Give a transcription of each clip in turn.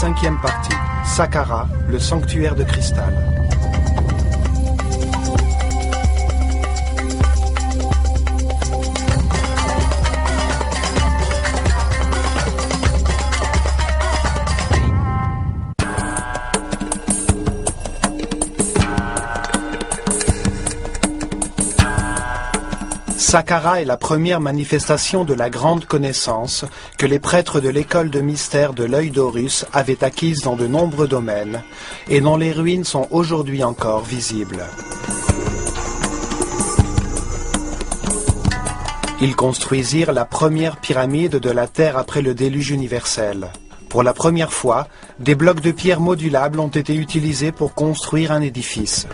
5e partie. Saqqara, le sanctuaire de cristal. Saqqara est la première manifestation de la grande connaissance que les prêtres de l'école de mystère de l'œil d'Horus avaient acquise dans de nombreux domaines et dont les ruines sont aujourd'hui encore visibles. Ils construisirent la première pyramide de la Terre après le déluge universel. Pour la première fois, des blocs de pierre modulables ont été utilisés pour construire un édifice.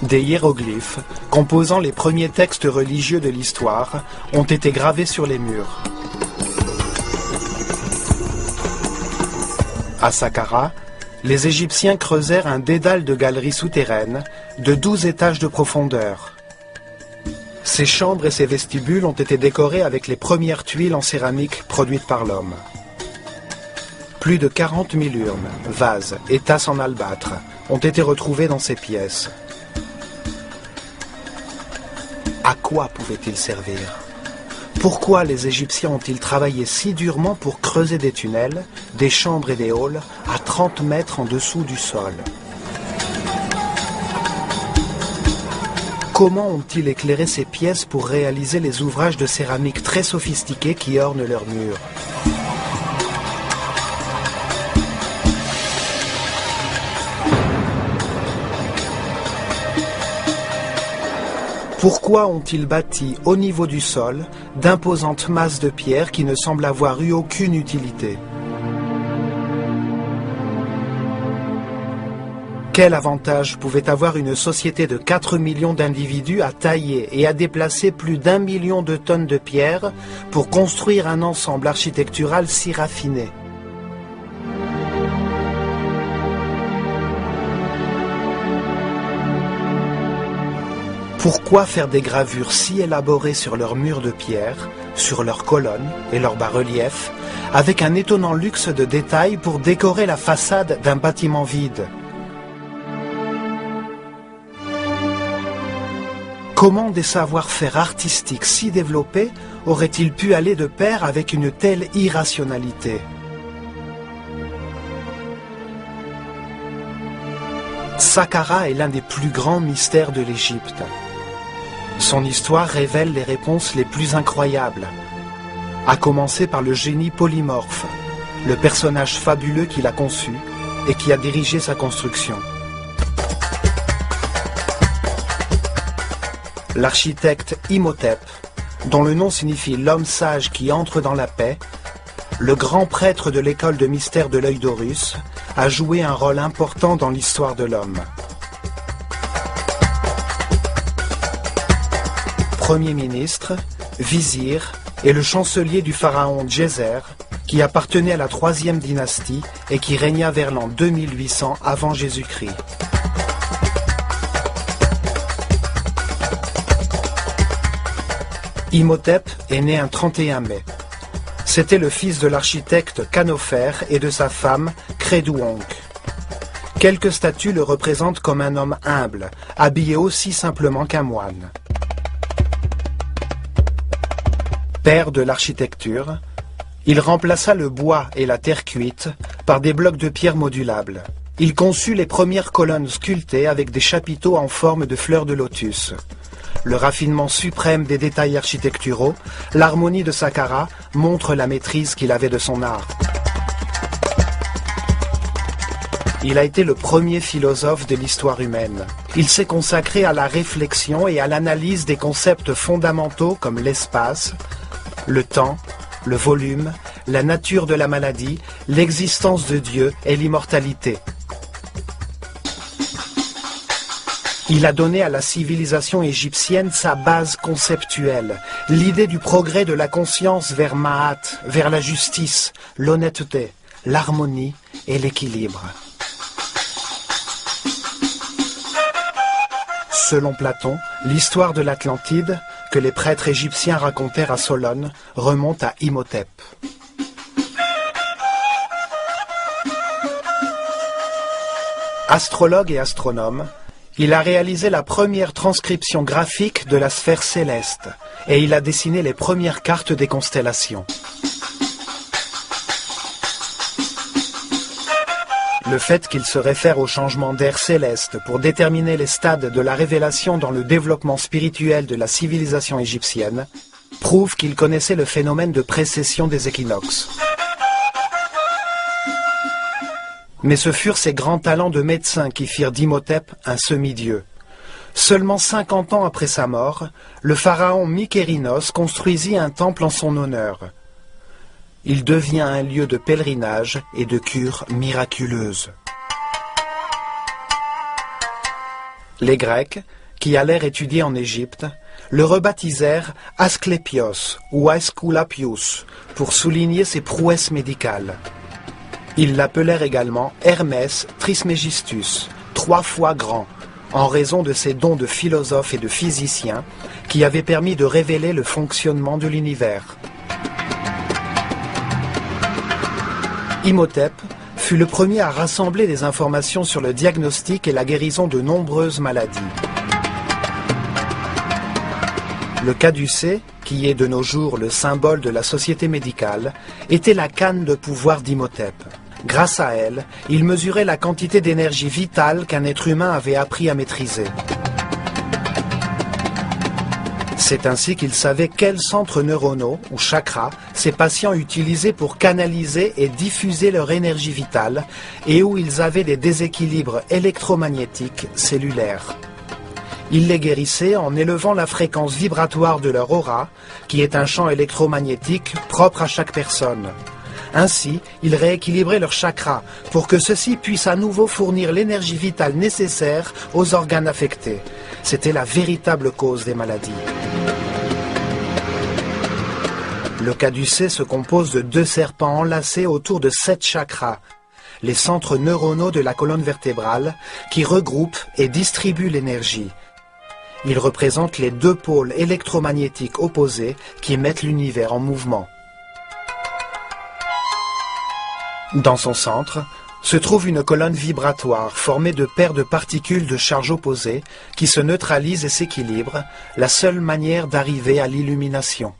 Des hiéroglyphes, composant les premiers textes religieux de l'histoire, ont été gravés sur les murs. À Saqqara, les Égyptiens creusèrent un dédale de galeries souterraines de 12 étages de profondeur. Ces chambres et ces vestibules ont été décorés avec les premières tuiles en céramique produites par l'homme. Plus de 40 000 urnes, vases et tasses en albâtre ont été retrouvés dans ces pièces. À quoi pouvaient-ils servir? Pourquoi les Égyptiens ont-ils travaillé si durement pour creuser des tunnels, des chambres et des halls à 30 mètres en dessous du sol? Comment ont-ils éclairé ces pièces pour réaliser les ouvrages de céramique très sophistiqués qui ornent leurs murs? Pourquoi ont-ils bâti au niveau du sol d'imposantes masses de pierre qui ne semblent avoir eu aucune utilité? Quel avantage pouvait avoir une société de 4 millions d'individus à tailler et à déplacer plus d'1 million de tonnes de pierre pour construire un ensemble architectural si raffiné? Pourquoi faire des gravures si élaborées sur leurs murs de pierre, sur leurs colonnes et leurs bas-reliefs, avec un étonnant luxe de détails pour décorer la façade d'un bâtiment vide? Comment des savoir-faire artistiques si développés auraient-ils pu aller de pair avec une telle irrationalité? Saqqara est l'un des plus grands mystères de l'Égypte. Son histoire révèle les réponses les plus incroyables, à commencer par le génie polymorphe, le personnage fabuleux qui l'a conçu et qui a dirigé sa construction. L'architecte Imhotep, dont le nom signifie l'homme sage qui entre dans la paix, le grand prêtre de l'école de mystère de l'œil d'Horus, a joué un rôle important dans l'histoire de l'homme. Premier ministre, vizir et le chancelier du pharaon Djéser, qui appartenait à la 3e dynastie et qui régna vers l'an 2800 avant Jésus-Christ. Imhotep est né un 31 mai. C'était le fils de l'architecte Khanofer et de sa femme Khredouonk. Quelques statues le représentent comme un homme humble, habillé aussi simplement qu'un moine. Père de l'architecture, il remplaça le bois et la terre cuite par des blocs de pierre modulables. Il conçut les premières colonnes sculptées avec des chapiteaux en forme de fleurs de lotus. Le raffinement suprême des détails architecturaux, l'harmonie de Saqqara montre la maîtrise qu'il avait de son art. Il a été le premier philosophe de l'histoire humaine. Il s'est consacré à la réflexion et à l'analyse des concepts fondamentaux comme l'espace, le temps, le volume, la nature de la maladie, l'existence de Dieu et l'immortalité. Il a donné à la civilisation égyptienne sa base conceptuelle, l'idée du progrès de la conscience vers Ma'at, vers la justice, l'honnêteté, l'harmonie et l'équilibre. Selon Platon, l'histoire de l'Atlantide, que les prêtres égyptiens racontèrent à Solone, remonte à Imhotep. Astrologue et astronome, il a réalisé la première transcription graphique de la sphère céleste et il a dessiné les premières cartes des constellations. Le fait qu'il se réfère au changement d'ère céleste pour déterminer les stades de la révélation dans le développement spirituel de la civilisation égyptienne prouve qu'il connaissait le phénomène de précession des équinoxes. Mais ce furent ses grands talents de médecin qui firent d'Imhotep un semi-dieu. Seulement 50 ans après sa mort, le pharaon Mykérinos construisit un temple en son honneur. Il devient un lieu de pèlerinage et de cure miraculeuse. Les Grecs, qui allèrent étudier en Égypte, le rebaptisèrent Asclépios ou Aesculapius pour souligner ses prouesses médicales. Ils l'appelèrent également Hermès Trismégistus, 3 fois grand, en raison de ses dons de philosophe et de physicien qui avaient permis de révéler le fonctionnement de l'univers. Imhotep fut le premier à rassembler des informations sur le diagnostic et la guérison de nombreuses maladies. Le caducée, qui est de nos jours le symbole de la société médicale, était la canne de pouvoir d'Imhotep. Grâce à elle, il mesurait la quantité d'énergie vitale qu'un être humain avait appris à maîtriser. C'est ainsi qu'il savait quels centres neuronaux, ou chakras, ses patients utilisaient pour canaliser et diffuser leur énergie vitale, et où ils avaient des déséquilibres électromagnétiques cellulaires. Il les guérissait en élevant la fréquence vibratoire de leur aura, qui est un champ électromagnétique propre à chaque personne. Ainsi, il rééquilibrait leurs chakras pour que ceux-ci puissent à nouveau fournir l'énergie vitale nécessaire aux organes affectés. C'était la véritable cause des maladies. Le caducée se compose de 2 serpents enlacés autour de 7 chakras, les centres neuronaux de la colonne vertébrale, qui regroupent et distribuent l'énergie. Ils représentent les 2 pôles électromagnétiques opposés qui mettent l'univers en mouvement. Dans son centre se trouve une colonne vibratoire formée de paires de particules de charge opposées qui se neutralisent et s'équilibrent, la seule manière d'arriver à l'illumination.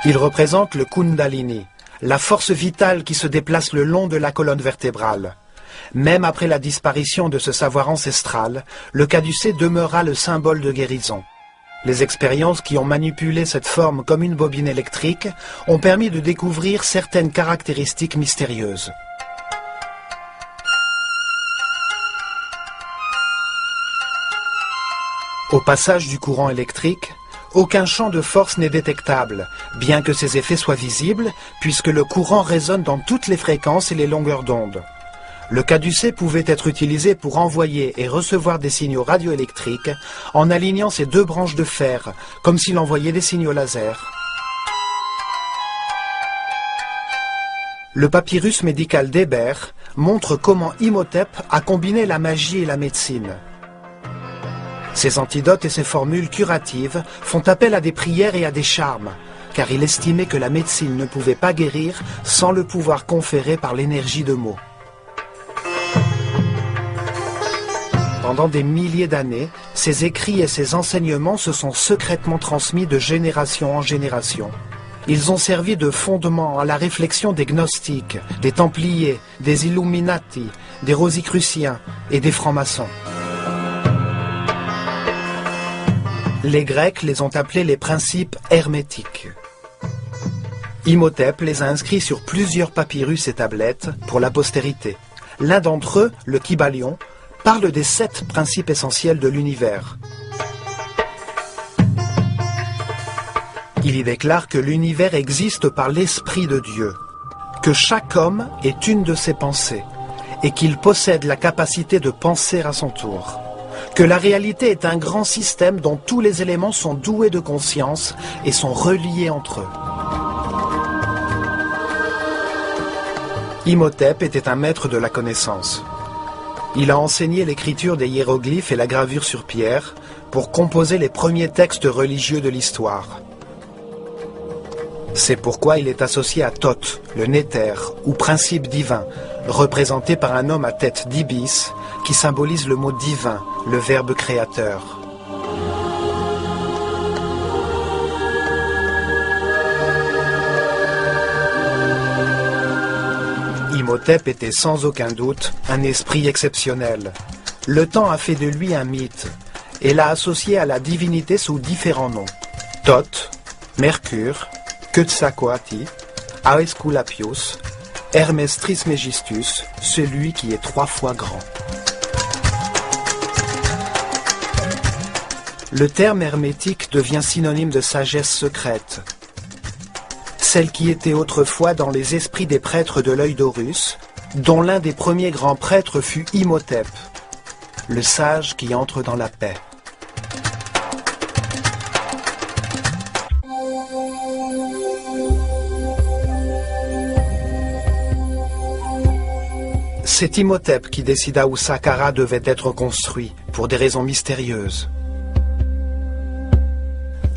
Il représente le Kundalini, la force vitale qui se déplace le long de la colonne vertébrale. Même après la disparition de ce savoir ancestral, le caducée demeura le symbole de guérison. Les expériences qui ont manipulé cette forme comme une bobine électrique ont permis de découvrir certaines caractéristiques mystérieuses. Au passage du courant électrique, aucun champ de force n'est détectable, bien que ses effets soient visibles, puisque le courant résonne dans toutes les fréquences et les longueurs d'onde. Le caducée pouvait être utilisé pour envoyer et recevoir des signaux radioélectriques en alignant ses 2 branches de fer, comme s'il envoyait des signaux laser. Le papyrus médical d'Hébert montre comment Imhotep a combiné la magie et la médecine. Ses antidotes et ses formules curatives font appel à des prières et à des charmes, car il estimait que la médecine ne pouvait pas guérir sans le pouvoir conféré par l'énergie de mots. Pendant des milliers d'années, ses écrits et ses enseignements se sont secrètement transmis de génération en génération. Ils ont servi de fondement à la réflexion des gnostiques, des templiers, des illuminati, des rosicruciens et des francs-maçons. Les Grecs les ont appelés les principes hermétiques. Imhotep les a inscrits sur plusieurs papyrus et tablettes pour la postérité. L'un d'entre eux, le Kybalion, parle des 7 principes essentiels de l'univers. Il y déclare que l'univers existe par l'Esprit de Dieu, que chaque homme est une de ses pensées, et qu'il possède la capacité de penser à son tour, que la réalité est un grand système dont tous les éléments sont doués de conscience et sont reliés entre eux. Imhotep était un maître de la connaissance. Il a enseigné l'écriture des hiéroglyphes et la gravure sur pierre pour composer les premiers textes religieux de l'histoire. C'est pourquoi il est associé à Thoth, le Néther, ou principe divin, représenté par un homme à tête d'ibis, qui symbolise le mot divin, le verbe créateur. Imhotep était sans aucun doute un esprit exceptionnel. Le temps a fait de lui un mythe et l'a associé à la divinité sous différents noms. Thoth, Mercure, Quetzalcoatl, Aesculapius, Hermès Trismegistus, celui qui est 3 fois grand. Le terme hermétique devient synonyme de sagesse secrète, celle qui était autrefois dans les esprits des prêtres de l'œil d'Horus, dont l'un des premiers grands prêtres fut Imhotep, le sage qui entre dans la paix. C'est Imhotep qui décida où Saqqara devait être construit, pour des raisons mystérieuses.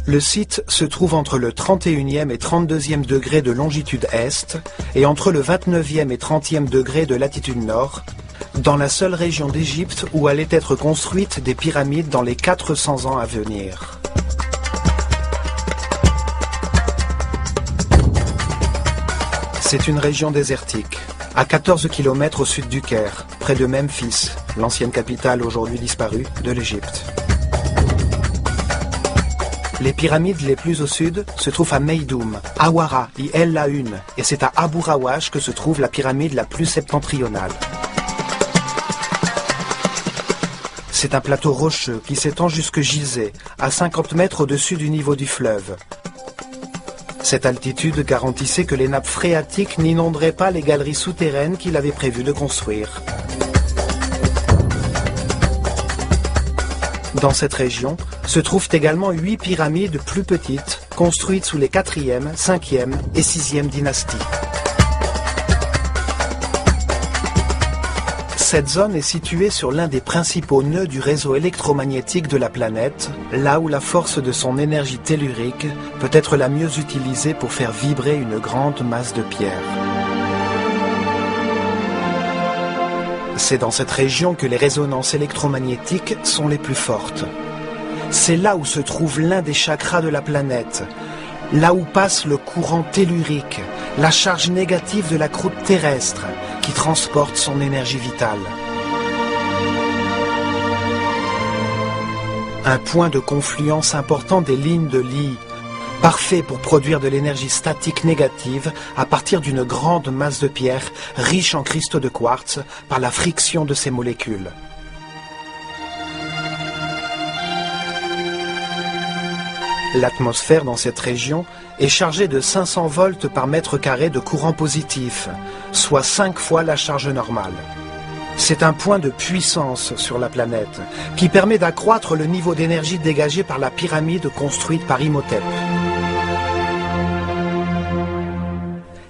Le site se trouve entre le 31e et 32e degré de longitude est et entre le 29e et 30e degré de latitude nord, dans la seule région d'Égypte où allaient être construites des pyramides dans les 400 ans à venir. C'est une région désertique, à 14 km au sud du Caire, près de Memphis, l'ancienne capitale aujourd'hui disparue de l'Égypte. Les pyramides les plus au sud se trouvent à Meydoum, Awara et El Laoun, et c'est à Abu Rawash que se trouve la pyramide la plus septentrionale. C'est un plateau rocheux qui s'étend jusque Gizeh, à 50 mètres au-dessus du niveau du fleuve. Cette altitude garantissait que les nappes phréatiques n'inonderaient pas les galeries souterraines qu'il avait prévu de construire. Dans cette région se trouvent également 8 pyramides plus petites, construites sous les 4e, 5e et 6e dynasties. Cette zone est située sur l'un des principaux nœuds du réseau électromagnétique de la planète, là où la force de son énergie tellurique peut être la mieux utilisée pour faire vibrer une grande masse de pierre. C'est dans cette région que les résonances électromagnétiques sont les plus fortes. C'est là où se trouve l'un des chakras de la planète, là où passe le courant tellurique, la charge négative de la croûte terrestre qui transporte son énergie vitale. Un point de confluence important des lignes de Lie, parfait pour produire de l'énergie statique négative à partir d'une grande masse de pierre riche en cristaux de quartz par la friction de ces molécules. L'atmosphère dans cette région est chargée de 500 volts par mètre carré de courant positif, soit 5 fois la charge normale. C'est un point de puissance sur la planète qui permet d'accroître le niveau d'énergie dégagé par la pyramide construite par Imhotep.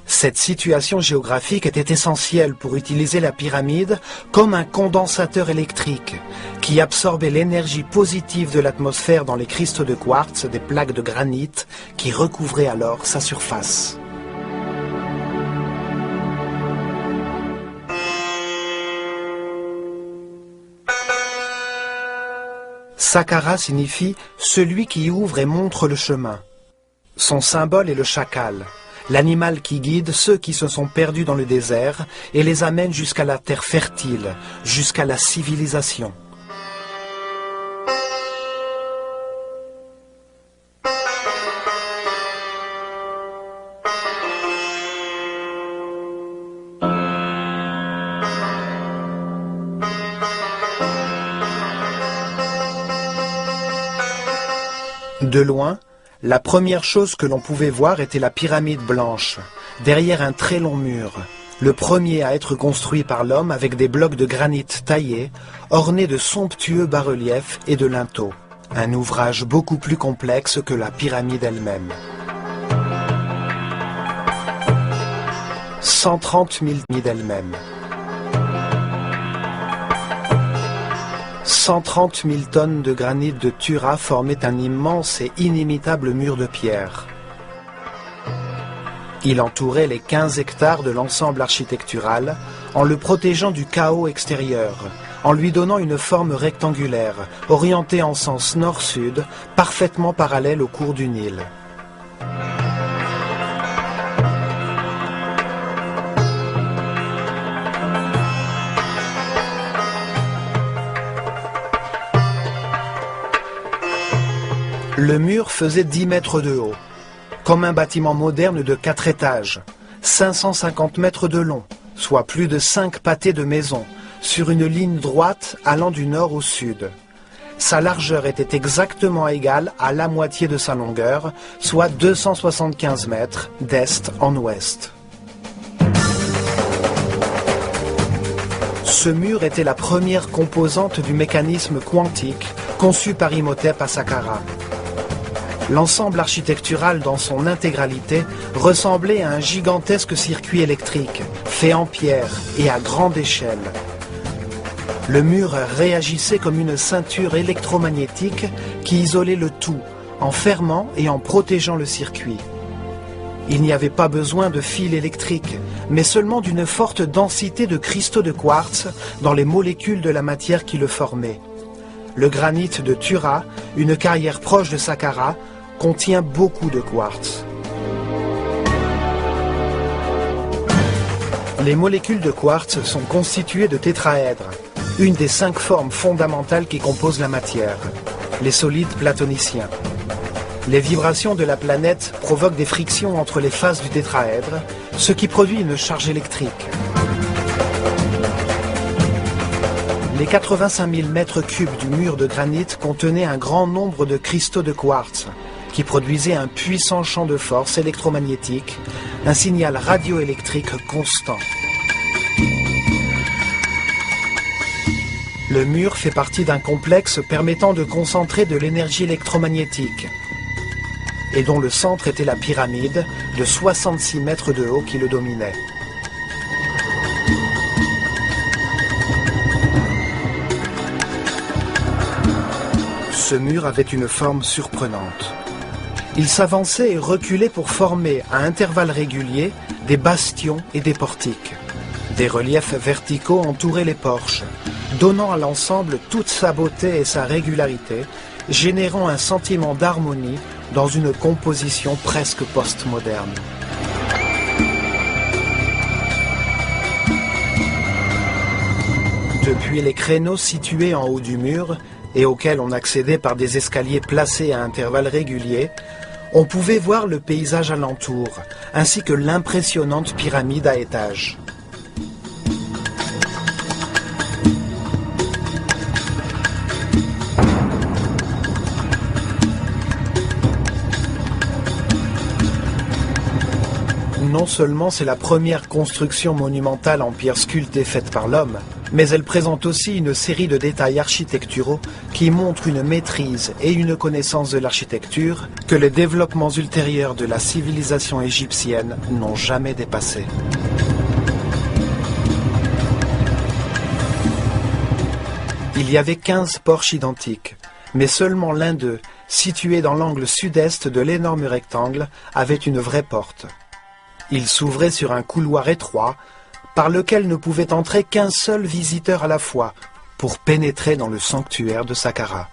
Cette situation géographique était essentielle pour utiliser la pyramide comme un condensateur électrique qui absorbait l'énergie positive de l'atmosphère dans les cristaux de quartz des plaques de granit qui recouvraient alors sa surface. Saqqara signifie « celui qui ouvre et montre le chemin ». Son symbole est le chacal, l'animal qui guide ceux qui se sont perdus dans le désert et les amène jusqu'à la terre fertile, jusqu'à la civilisation. De loin, la première chose que l'on pouvait voir était la pyramide blanche, derrière un très long mur, le premier à être construit par l'homme avec des blocs de granit taillés, ornés de somptueux bas-reliefs et de linteaux. Un ouvrage beaucoup plus complexe que la pyramide elle-même. 130 000 d'elle-même. 130 000 tonnes de granit de Tura formaient un immense et inimitable mur de pierre. Il entourait les 15 hectares de l'ensemble architectural en le protégeant du chaos extérieur, en lui donnant une forme rectangulaire, orientée en sens nord-sud, parfaitement parallèle au cours du Nil. Le mur faisait 10 mètres de haut, comme un bâtiment moderne de 4 étages, 550 mètres de long, soit plus de 5 pâtés de maisons, sur une ligne droite allant du nord au sud. Sa largeur était exactement égale à la moitié de sa longueur, soit 275 mètres d'est en ouest. Ce mur était la première composante du mécanisme quantique conçu par Imhotep à Saqqara. L'ensemble architectural dans son intégralité ressemblait à un gigantesque circuit électrique, fait en pierre et à grande échelle. Le mur réagissait comme une ceinture électromagnétique qui isolait le tout, en fermant et en protégeant le circuit. Il n'y avait pas besoin de fils électriques, mais seulement d'une forte densité de cristaux de quartz dans les molécules de la matière qui le formaient. Le granit de Tura, une carrière proche de Saqqara, contient beaucoup de quartz. Les molécules de quartz sont constituées de tétraèdres, une des 5 formes fondamentales qui composent la matière, les solides platoniciens. Les vibrations de la planète provoquent des frictions entre les faces du tétraèdre, ce qui produit une charge électrique. Les 85 000 mètres cubes du mur de granit contenaient un grand nombre de cristaux de quartz, qui produisaient un puissant champ de force électromagnétique, un signal radioélectrique constant. Le mur fait partie d'un complexe permettant de concentrer de l'énergie électromagnétique, et dont le centre était la pyramide de 66 mètres de haut qui le dominait. Ce mur avait une forme surprenante. Il s'avançait et reculait pour former, à intervalles réguliers, des bastions et des portiques. Des reliefs verticaux entouraient les porches, donnant à l'ensemble toute sa beauté et sa régularité, générant un sentiment d'harmonie dans une composition presque postmoderne. Depuis les créneaux situés en haut du mur, et auxquels on accédait par des escaliers placés à intervalles réguliers, on pouvait voir le paysage alentour, ainsi que l'impressionnante pyramide à étages. Non seulement c'est la première construction monumentale en pierre sculptée faite par l'homme, mais elle présente aussi une série de détails architecturaux qui montrent une maîtrise et une connaissance de l'architecture que les développements ultérieurs de la civilisation égyptienne n'ont jamais dépassé. Il y avait 15 porches identiques, mais seulement l'un d'eux, situé dans l'angle sud-est de l'énorme rectangle, avait une vraie porte. Il s'ouvrait sur un couloir étroit, par lequel ne pouvait entrer qu'un seul visiteur à la fois, pour pénétrer dans le sanctuaire de Saqqara.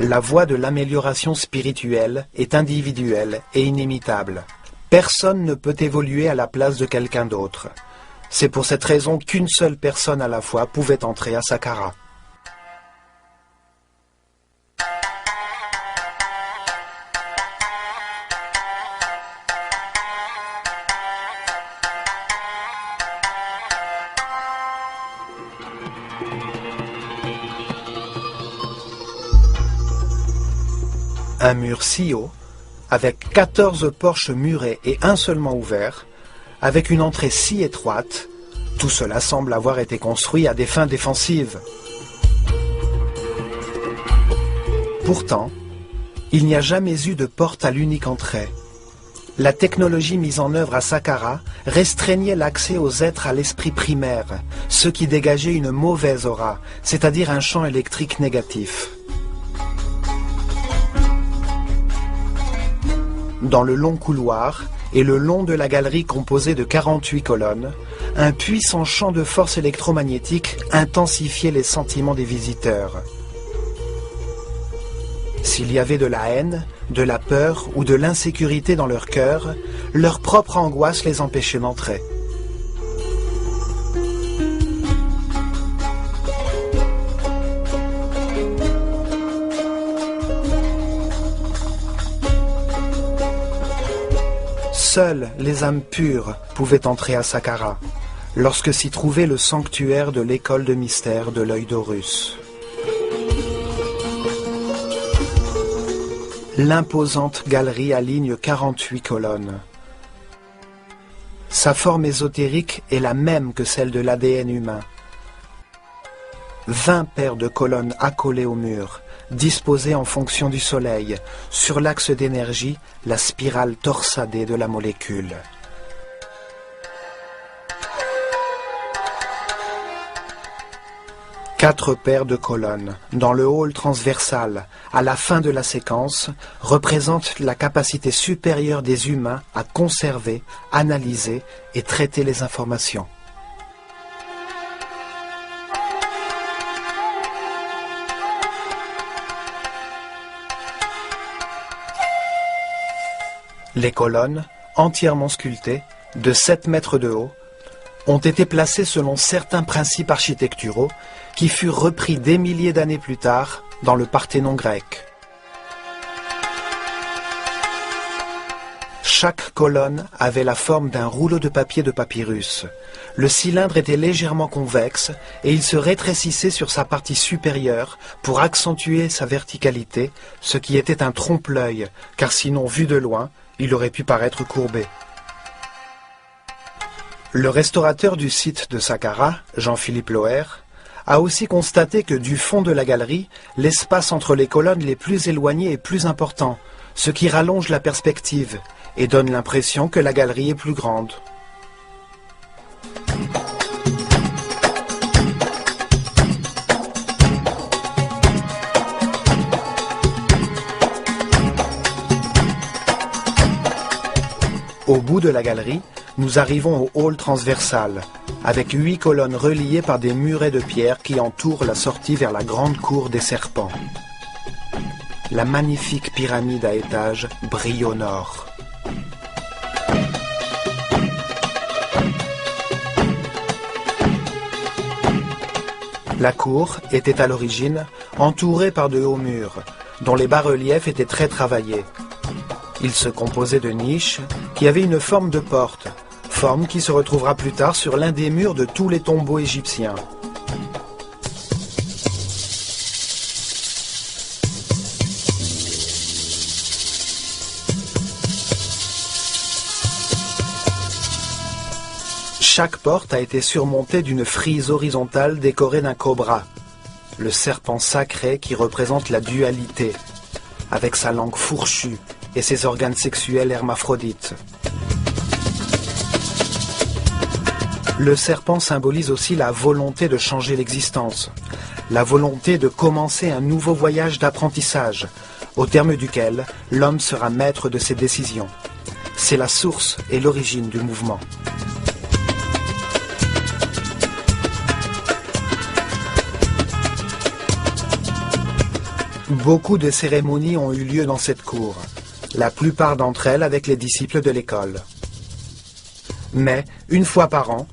La voie de l'amélioration spirituelle est individuelle et inimitable. Personne ne peut évoluer à la place de quelqu'un d'autre. C'est pour cette raison qu'une seule personne à la fois pouvait entrer à Saqqara. Un mur si haut, avec 14 porches murées et un seulement ouvert, avec une entrée si étroite, tout cela semble avoir été construit à des fins défensives. Pourtant, il n'y a jamais eu de porte à l'unique entrée. La technologie mise en œuvre à Saqqara restreignait l'accès aux êtres à l'esprit primaire, ceux qui dégageaient une mauvaise aura, c'est-à-dire un champ électrique négatif. Dans le long couloir et le long de la galerie composée de 48 colonnes, un puissant champ de force électromagnétique intensifiait les sentiments des visiteurs. S'il y avait de la haine, de la peur ou de l'insécurité dans leur cœur, leur propre angoisse les empêchait d'entrer. Seules les âmes pures pouvaient entrer à Saqqara, lorsque s'y trouvait le sanctuaire de l'école de mystère de l'œil d'Horus. L'imposante galerie aligne 48 colonnes. Sa forme ésotérique est la même que celle de l'ADN humain. 20 paires de colonnes accolées au mur, disposées en fonction du soleil, sur l'axe d'énergie, la spirale torsadée de la molécule. Quatre paires de colonnes, dans le hall transversal, à la fin de la séquence, représentent la capacité supérieure des humains à conserver, analyser et traiter les informations. Les colonnes, entièrement sculptées, de 7 mètres de haut, ont été placées selon certains principes architecturaux qui furent repris des milliers d'années plus tard dans le Parthénon grec. Chaque colonne avait la forme d'un rouleau de papier de papyrus. Le cylindre était légèrement convexe et il se rétrécissait sur sa partie supérieure pour accentuer sa verticalité, ce qui était un trompe-l'œil, car sinon, vu de loin, il aurait pu paraître courbé. Le restaurateur du site de Saqqara, Jean-Philippe Loher, a aussi constaté que du fond de la galerie, l'espace entre les colonnes les plus éloignées est plus important, ce qui rallonge la perspective et donne l'impression que la galerie est plus grande. Au bout de la galerie, nous arrivons au hall transversal, avec 8 colonnes reliées par des murets de pierre qui entourent la sortie vers la grande cour des serpents. La magnifique pyramide à étages brille au nord. La cour était à l'origine entourée par de hauts murs, dont les bas-reliefs étaient très travaillés. Il se composait de niches qui avaient une forme de porte, forme qui se retrouvera plus tard sur l'un des murs de tous les tombeaux égyptiens. Chaque porte a été surmontée d'une frise horizontale décorée d'un cobra, le serpent sacré qui représente la dualité, avec sa langue fourchue et ses organes sexuels hermaphrodites. Le serpent symbolise aussi la volonté de changer l'existence, la volonté de commencer un nouveau voyage d'apprentissage, au terme duquel l'homme sera maître de ses décisions. C'est la source et l'origine du mouvement. Beaucoup de cérémonies ont eu lieu dans cette cour, la plupart d'entre elles avec les disciples de l'école. Mais, une fois par an,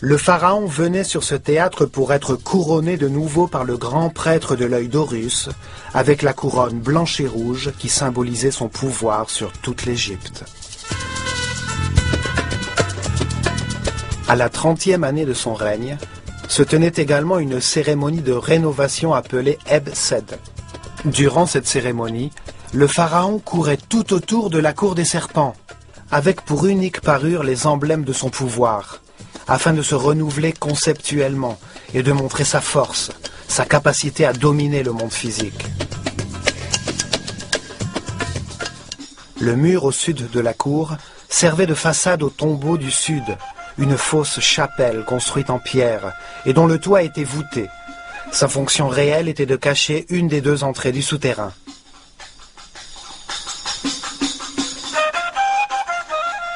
le pharaon venait sur ce théâtre pour être couronné de nouveau par le grand prêtre de l'œil d'Horus, avec la couronne blanche et rouge qui symbolisait son pouvoir sur toute l'Égypte. À la 30e année de son règne, se tenait également une cérémonie de rénovation appelée Eb Sed. Durant cette cérémonie, le pharaon courait tout autour de la cour des serpents, avec pour unique parure les emblèmes de son pouvoir, afin de se renouveler conceptuellement et de montrer sa force, sa capacité à dominer le monde physique. Le mur au sud de la cour servait de façade au tombeau du sud, une fausse chapelle construite en pierre et dont le toit était voûté. Sa fonction réelle était de cacher une des deux entrées du souterrain.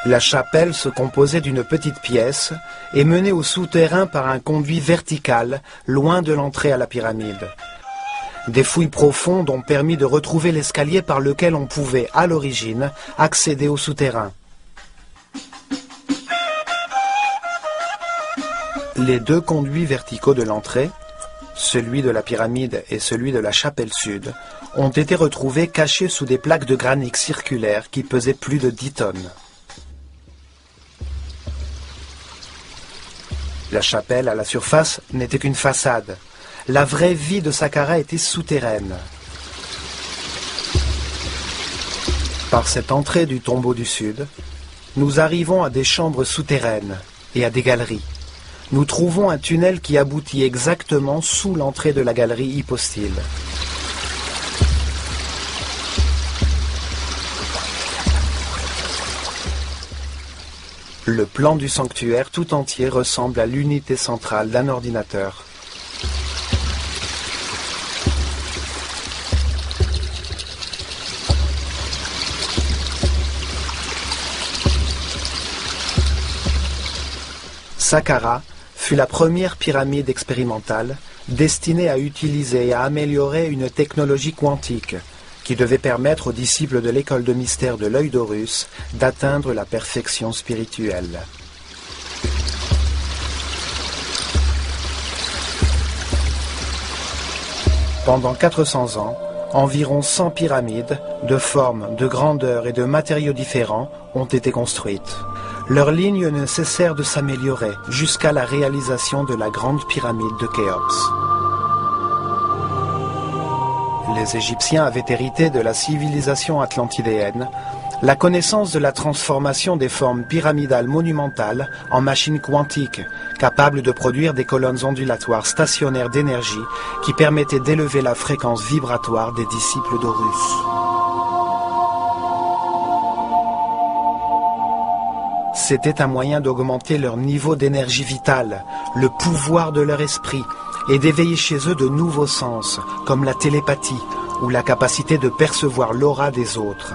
La chapelle se composait d'une petite pièce et menait au souterrain par un conduit vertical, loin de l'entrée à la pyramide. Des fouilles profondes ont permis de retrouver l'escalier par lequel on pouvait, à l'origine, accéder au souterrain. Les deux conduits verticaux de l'entrée, celui de la pyramide et celui de la chapelle sud, ont été retrouvés cachés sous des plaques de granit circulaires qui pesaient plus de 10 tonnes. La chapelle à la surface n'était qu'une façade. La vraie vie de Saqqara était souterraine. Par cette entrée du tombeau du sud, nous arrivons à des chambres souterraines et à des galeries. Nous trouvons un tunnel qui aboutit exactement sous l'entrée de la galerie hypostyle. Le plan du sanctuaire tout entier ressemble à l'unité centrale d'un ordinateur. Saqqara fut la première pyramide expérimentale destinée à utiliser et à améliorer une technologie quantique qui devait permettre aux disciples de l'école de mystère de l'œil d'Horus d'atteindre la perfection spirituelle. Pendant 400 ans, environ 100 pyramides, de formes, de grandeur et de matériaux différents, ont été construites. Leurs lignes ne cessèrent de s'améliorer jusqu'à la réalisation de la grande pyramide de Khéops. Les Égyptiens avaient hérité de la civilisation atlantidéenne la connaissance de la transformation des formes pyramidales monumentales en machines quantiques, capables de produire des colonnes ondulatoires stationnaires d'énergie qui permettaient d'élever la fréquence vibratoire des disciples d'Horus. C'était un moyen d'augmenter leur niveau d'énergie vitale, le pouvoir de leur esprit, et d'éveiller chez eux de nouveaux sens, comme la télépathie ou la capacité de percevoir l'aura des autres.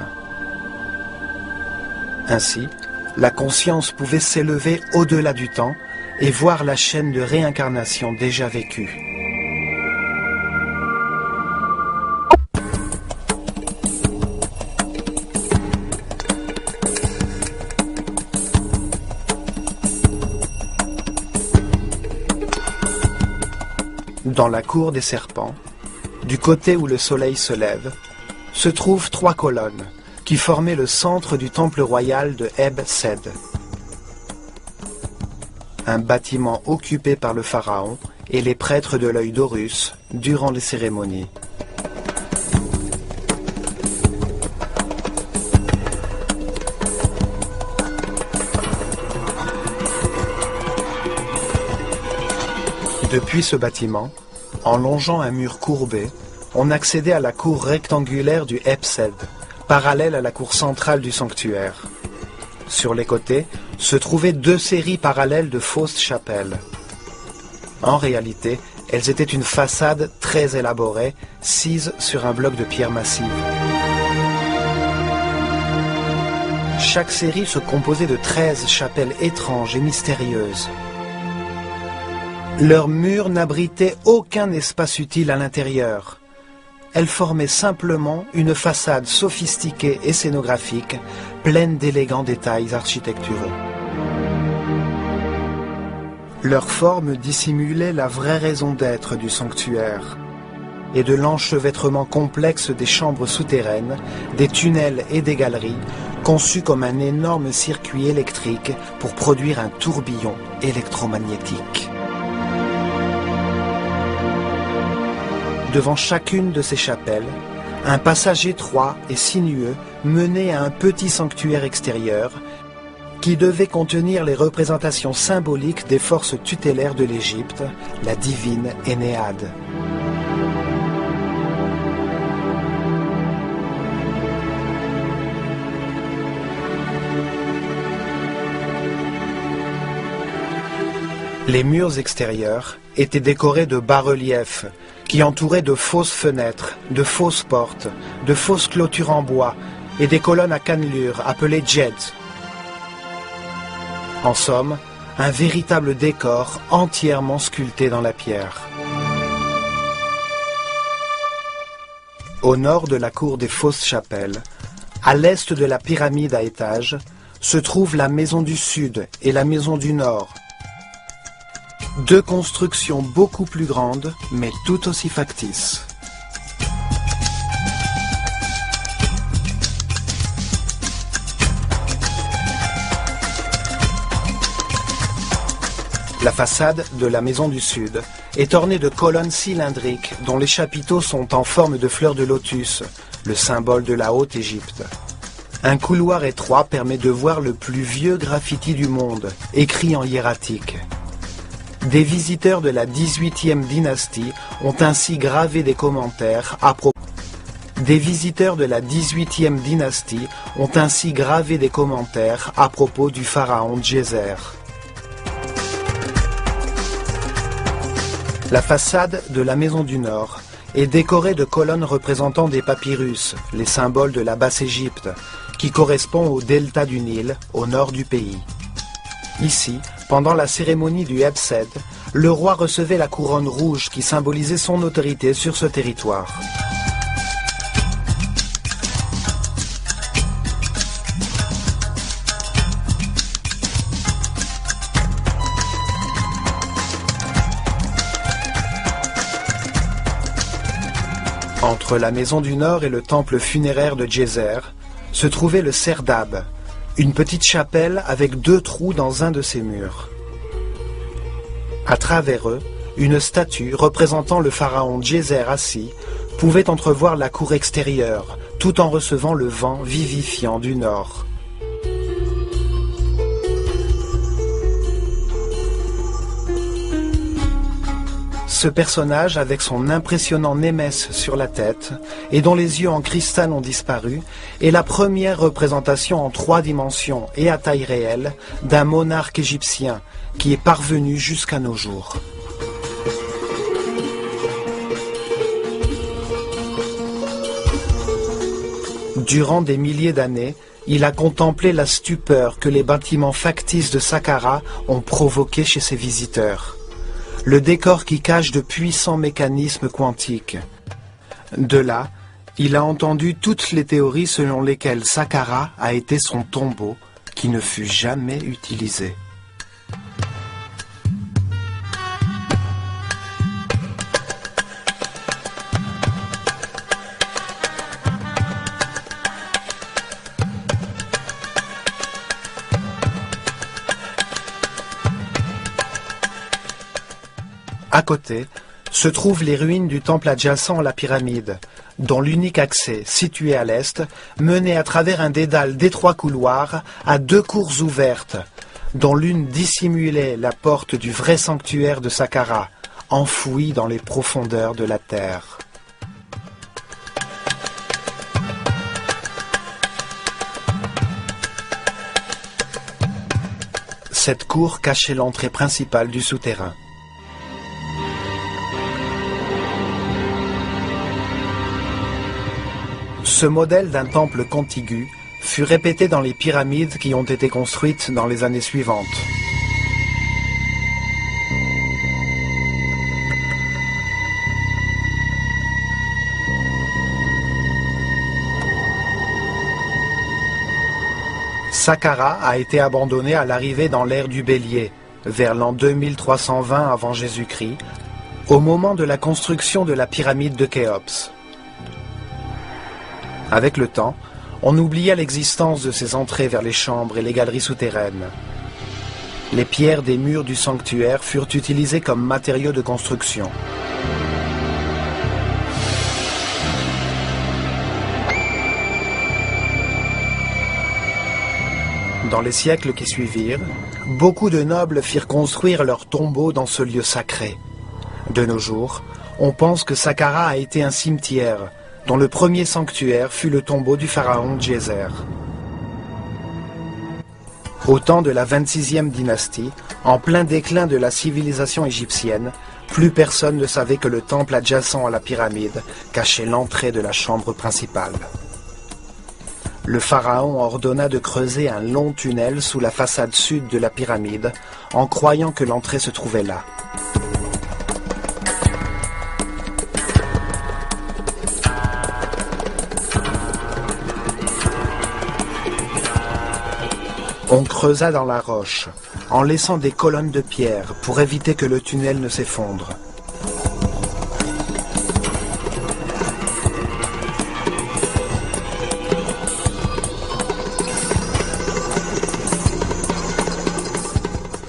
Ainsi, la conscience pouvait s'élever au-delà du temps et voir la chaîne de réincarnation déjà vécue. Dans la cour des serpents, du côté où le soleil se lève, se trouvent 3 colonnes qui formaient le centre du temple royal de Eb-Sed. Un bâtiment occupé par le pharaon et les prêtres de l'œil d'Horus durant les cérémonies. Depuis ce bâtiment, en longeant un mur courbé, on accédait à la cour rectangulaire du Eb-Sed, parallèle à la cour centrale du sanctuaire. Sur les côtés se trouvaient 2 séries parallèles de fausses chapelles. En réalité, elles étaient une façade très élaborée, sise sur un bloc de pierre massive. Chaque série se composait de 13 chapelles étranges et mystérieuses. Leurs murs n'abritaient aucun espace utile à l'intérieur. Elles formaient simplement une façade sophistiquée et scénographique, pleine d'élégants détails architecturaux. Leur forme dissimulait la vraie raison d'être du sanctuaire et de l'enchevêtrement complexe des chambres souterraines, des tunnels et des galeries, conçus comme un énorme circuit électrique pour produire un tourbillon électromagnétique. Devant chacune de ces chapelles, un passage étroit et sinueux menait à un petit sanctuaire extérieur qui devait contenir les représentations symboliques des forces tutélaires de l'Égypte, la divine Énéade. Les murs extérieurs étaient décorés de bas-reliefs qui entouraient de fausses fenêtres, de fausses portes, de fausses clôtures en bois et des colonnes à cannelures appelées jets. En somme, un véritable décor entièrement sculpté dans la pierre. Au nord de la cour des fausses chapelles, à l'est de la pyramide à étages, se trouvent la maison du Sud et la maison du Nord. Deux constructions beaucoup plus grandes, mais tout aussi factices. La façade de la maison du Sud est ornée de colonnes cylindriques dont les chapiteaux sont en forme de fleurs de lotus, le symbole de la Haute-Égypte. Un couloir étroit permet de voir le plus vieux graffiti du monde, écrit en hiératique. Des visiteurs de la 18e dynastie ont ainsi gravé des commentaires à propos. Des visiteurs de la 18e dynastie ont ainsi gravé des commentaires à propos du pharaon Djéser. La façade de la maison du Nord est décorée de colonnes représentant des papyrus, les symboles de la Basse-Égypte, qui correspond au delta du Nil, au nord du pays. Ici, pendant la cérémonie du Hebsed, le roi recevait la couronne rouge qui symbolisait son autorité sur ce territoire. Entre la maison du Nord et le temple funéraire de Djéser, se trouvait le Serdab, une petite chapelle avec 2 trous dans un de ses murs. À travers eux, une statue représentant le pharaon Djéser assis pouvait entrevoir la cour extérieure, tout en recevant le vent vivifiant du nord. Ce personnage, avec son impressionnant némès sur la tête, et dont les yeux en cristal ont disparu, est la première représentation en 3 dimensions et à taille réelle d'un monarque égyptien qui est parvenu jusqu'à nos jours. Durant des milliers d'années, il a contemplé la stupeur que les bâtiments factices de Saqqara ont provoquée chez ses visiteurs. Le décor qui cache de puissants mécanismes quantiques. De là, il a entendu toutes les théories selon lesquelles Saqqara a été son tombeau qui ne fut jamais utilisé. À côté, se trouvent les ruines du temple adjacent à la pyramide, dont l'unique accès, situé à l'est, menait à travers un dédale d'étroits couloirs à 2 cours ouvertes, dont l'une dissimulait la porte du vrai sanctuaire de Saqqara, enfoui dans les profondeurs de la terre. Cette cour cachait l'entrée principale du souterrain. Ce modèle d'un temple contigu fut répété dans les pyramides qui ont été construites dans les années suivantes. Saqqara a été abandonné à l'arrivée dans l'ère du Bélier, vers l'an 2320 avant Jésus-Christ, au moment de la construction de la pyramide de Khéops. Avec le temps, on oublia l'existence de ces entrées vers les chambres et les galeries souterraines. Les pierres des murs du sanctuaire furent utilisées comme matériaux de construction. Dans les siècles qui suivirent, beaucoup de nobles firent construire leurs tombeaux dans ce lieu sacré. De nos jours, on pense que Saqqara a été un cimetière, dont le premier sanctuaire fut le tombeau du pharaon Djéser. Au temps de la 26e dynastie, en plein déclin de la civilisation égyptienne, plus personne ne savait que le temple adjacent à la pyramide cachait l'entrée de la chambre principale. Le pharaon ordonna de creuser un long tunnel sous la façade sud de la pyramide, en croyant que l'entrée se trouvait là. On creusa dans la roche, en laissant des colonnes de pierre pour éviter que le tunnel ne s'effondre.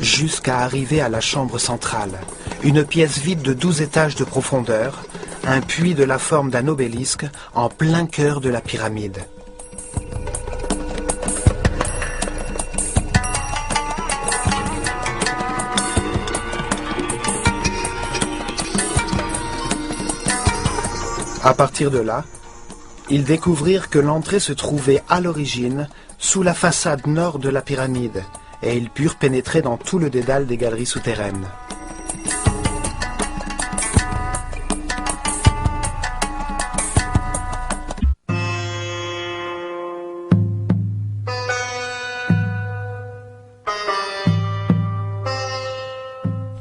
Jusqu'à arriver à la chambre centrale, une pièce vide de 12 étages de profondeur, un puits de la forme d'un obélisque en plein cœur de la pyramide. À partir de là, ils découvrirent que l'entrée se trouvait à l'origine sous la façade nord de la pyramide, et ils purent pénétrer dans tout le dédale des galeries souterraines.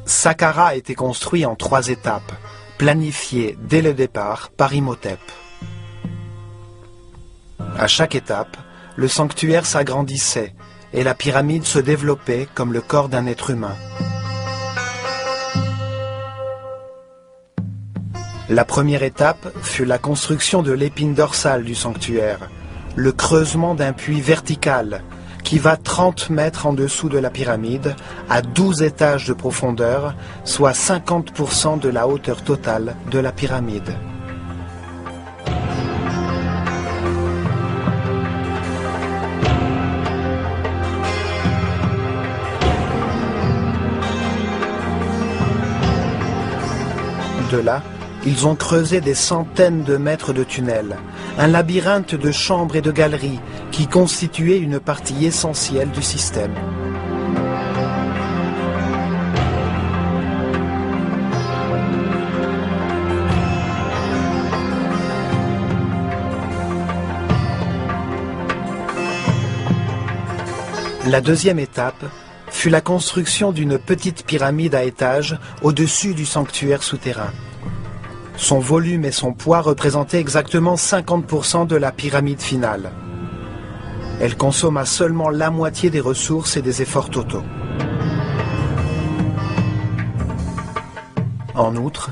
Saqqara a été construit en 3 étapes, planifiées dès le départ par Imhotep. À chaque étape, le sanctuaire s'agrandissait et la pyramide se développait comme le corps d'un être humain. La première étape fut la construction de l'épine dorsale du sanctuaire, le creusement d'un puits vertical qui va 30 mètres en dessous de la pyramide, à 12 étages de profondeur, soit 50% de la hauteur totale de la pyramide. De là, ils ont creusé des centaines de mètres de tunnels, un labyrinthe de chambres et de galeries qui constituait une partie essentielle du système. La deuxième étape fut la construction d'une petite pyramide à étages au-dessus du sanctuaire souterrain. Son volume et son poids représentaient exactement 50% de la pyramide finale. Elle consomma seulement la moitié des ressources et des efforts totaux. En outre,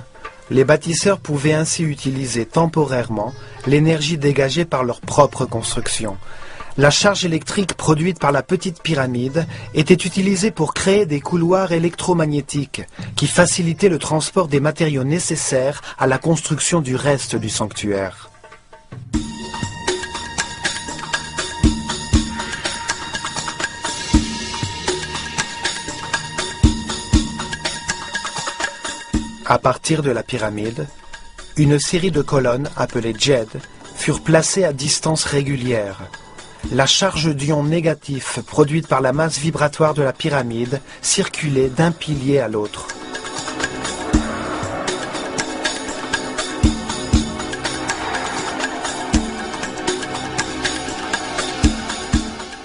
les bâtisseurs pouvaient ainsi utiliser temporairement l'énergie dégagée par leur propre construction. La charge électrique produite par la petite pyramide était utilisée pour créer des couloirs électromagnétiques qui facilitaient le transport des matériaux nécessaires à la construction du reste du sanctuaire. À partir de la pyramide, une série de colonnes appelées djed furent placées à distance régulière. La charge d'ion négatif produite par la masse vibratoire de la pyramide circulait d'un pilier à l'autre.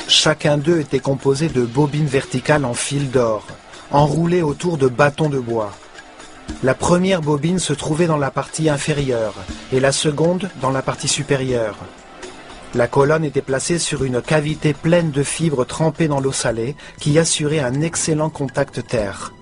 Chacun d'eux était composé de bobines verticales en fil d'or, enroulées autour de bâtons de bois. La première bobine se trouvait dans la partie inférieure et la seconde dans la partie supérieure. La colonne était placée sur une cavité pleine de fibres trempées dans l'eau salée qui assurait un excellent contact terre.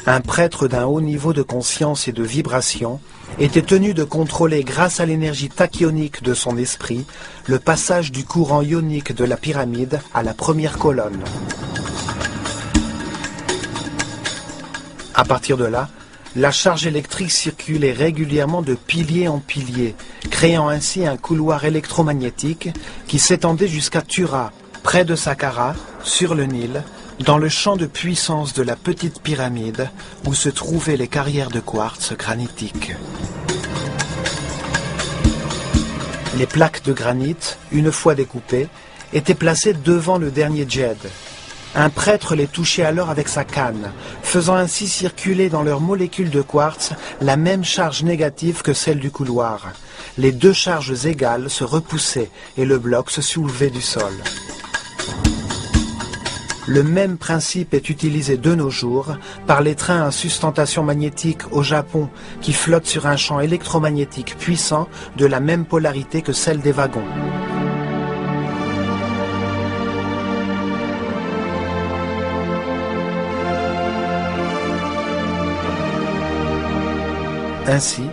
Un prêtre d'un haut niveau de conscience et de vibration était tenu de contrôler grâce à l'énergie tachyonique de son esprit le passage du courant ionique de la pyramide à la première colonne. À partir de là, la charge électrique circulait régulièrement de pilier en pilier, créant ainsi un couloir électromagnétique qui s'étendait jusqu'à Tura, près de Saqqara, sur le Nil, dans le champ de puissance de la petite pyramide où se trouvaient les carrières de quartz granitique. Les plaques de granit, une fois découpées, étaient placées devant le dernier djed. Un prêtre les touchait alors avec sa canne, faisant ainsi circuler dans leurs molécules de quartz la même charge négative que celle du couloir. Les deux charges égales se repoussaient et le bloc se soulevait du sol. Le même principe est utilisé de nos jours par les trains à sustentation magnétique au Japon qui flottent sur un champ électromagnétique puissant de la même polarité que celle des wagons. Ainsi,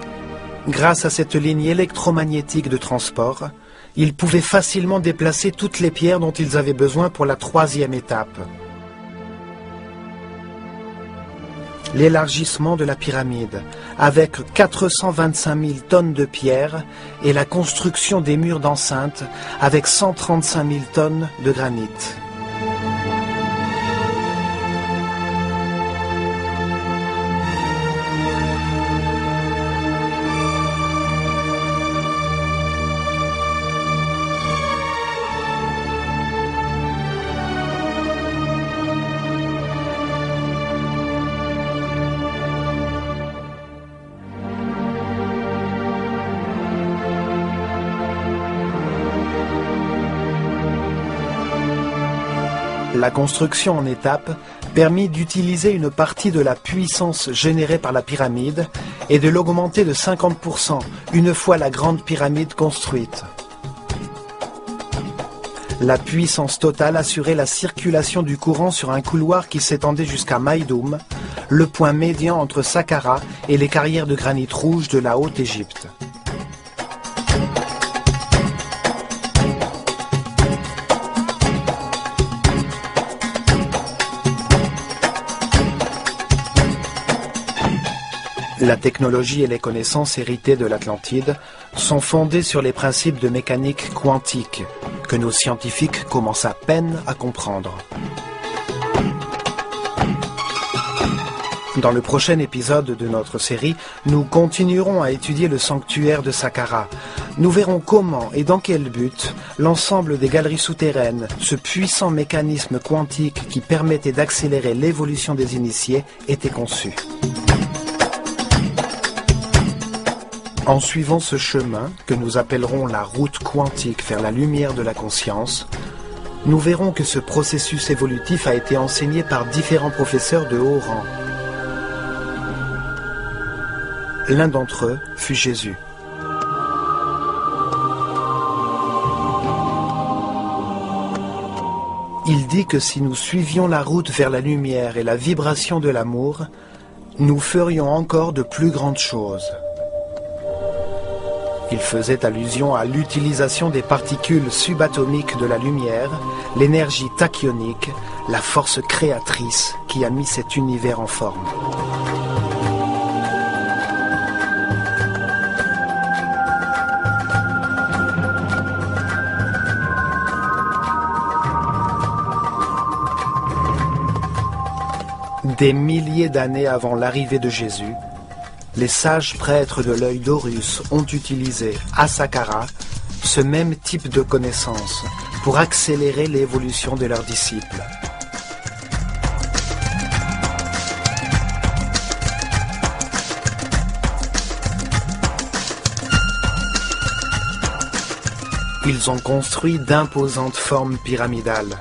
grâce à cette ligne électromagnétique de transport, ils pouvaient facilement déplacer toutes les pierres dont ils avaient besoin pour la troisième étape. L'élargissement de la pyramide, avec 425 000 tonnes de pierres, et la construction des murs d'enceinte, avec 135 000 tonnes de granit. La construction en étapes permit d'utiliser une partie de la puissance générée par la pyramide et de l'augmenter de 50% une fois la grande pyramide construite. La puissance totale assurait la circulation du courant sur un couloir qui s'étendait jusqu'à Maïdoum, le point médian entre Saqqara et les carrières de granit rouge de la Haute-Égypte. La technologie et les connaissances héritées de l'Atlantide sont fondées sur les principes de mécanique quantique que nos scientifiques commencent à peine à comprendre. Dans le prochain épisode de notre série, nous continuerons à étudier le sanctuaire de Saqqara. Nous verrons comment et dans quel but l'ensemble des galeries souterraines, ce puissant mécanisme quantique qui permettait d'accélérer l'évolution des initiés, était conçu. En suivant ce chemin, que nous appellerons la route quantique vers la lumière de la conscience, nous verrons que ce processus évolutif a été enseigné par différents professeurs de haut rang. L'un d'entre eux fut Jésus. Il dit que si nous suivions la route vers la lumière et la vibration de l'amour, nous ferions encore de plus grandes choses. Il faisait allusion à l'utilisation des particules subatomiques de la lumière, l'énergie tachyonique, la force créatrice qui a mis cet univers en forme. Des milliers d'années avant l'arrivée de Jésus, les sages prêtres de l'œil d'Horus ont utilisé à Saqqara ce même type de connaissances pour accélérer l'évolution de leurs disciples. Ils ont construit d'imposantes formes pyramidales,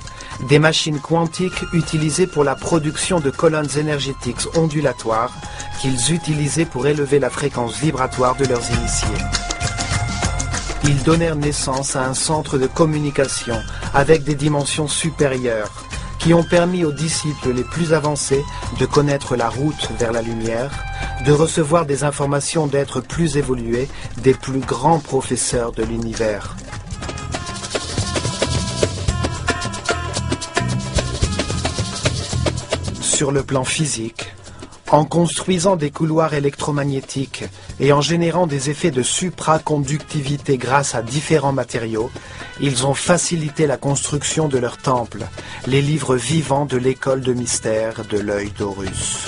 des machines quantiques utilisées pour la production de colonnes énergétiques ondulatoires qu'ils utilisaient pour élever la fréquence vibratoire de leurs initiés. Ils donnèrent naissance à un centre de communication avec des dimensions supérieures qui ont permis aux disciples les plus avancés de connaître la route vers la lumière, de recevoir des informations d'êtres plus évolués, des plus grands professeurs de l'univers. Sur le plan physique, en construisant des couloirs électromagnétiques et en générant des effets de supraconductivité grâce à différents matériaux, ils ont facilité la construction de leur temple, les livres vivants de l'école de mystère de l'œil d'Horus.